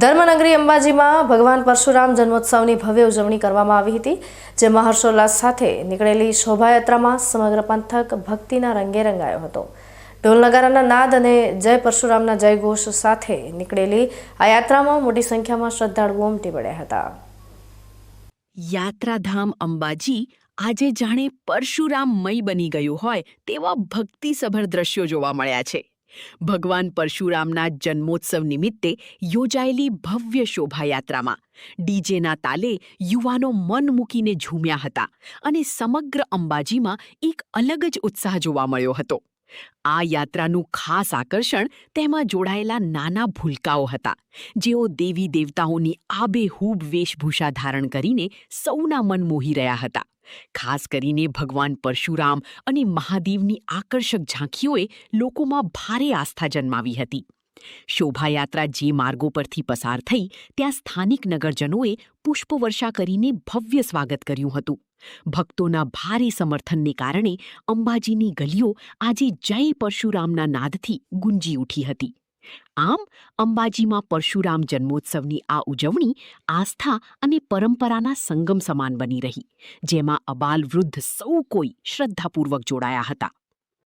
ધર્મનગરી અંબાજીમાં ભગવાન પરશુરામ જન્મોત્સવની ભવ્ય ઉજવણી કરવામાં આવી હતી, જેમાં હર્ષોલ્લાસ સાથે નીકળેલી શોભાયાત્રામાં સમગ્ર પંથક ભક્તિના રંગે રંગાયો હતો। ઢોલ નગારાના નાદ અને જય પરશુરામના જયઘોષ સાથે નીકળેલી આ યાત્રામાં મોટી સંખ્યામાં શ્રદ્ધાળુઓ ઉમટી પડ્યા હતા। યાત્રાધામ અંબાજી આજે જાણે પરશુરામમય બની ગયું હોય તેવા ભક્તિસભર દ્રશ્યો જોવા મળ્યા છે। ભગવાન પરશુરામના જન્મોત્સવ નિમિત્તે યોજાયેલી ભવ્ય શોભાયાત્રામાં ડીજેના તાલે યુવાનો મન મૂકીને ઝૂમ્યા હતા અને સમગ્ર અંબાજીમાં એક અલગ જ ઉત્સાહ જોવા મળ્યો હતો। આ યાત્રાનું ખાસ આકર્ષણ તેમાં જોડાયેલા નાના ભૂલકાઓ હતા, જેઓ દેવી દેવતાઓની આબેહૂબ વેશભૂષા ધારણ કરીને સૌના મન મોહી રહ્યા હતા। ખાસ કરીને ભગવાન પરશુરામ અને મહાદેવની આકર્ષક ઝાંખીઓએ લોકોમાં ભારે આસ્થા જન્માવી હતી। શોભાયાત્રા જે માર્ગો પરથી પસાર થઈ ત્યાં સ્થાનિક નગરજનોએ પુષ્પવર્ષા કરીને ભવ્ય સ્વાગત કર્યું હતું। ભક્તોના ભારે સમર્થનને કારણે અંબાજીની ગલીઓ આજે જય પરશુરામના નાદથી ગુંજી ઉઠી હતી। આમ અંબાજીમાં પરશુરામ જન્મોત્સવની આ ઉજવણી આસ્થા અને પરંપરાના સંગમ સમાન બની રહી, જેમાં અબાલ વૃદ્ધ સૌ કોઈ શ્રદ્ધાપૂર્વક જોડાયા હતા।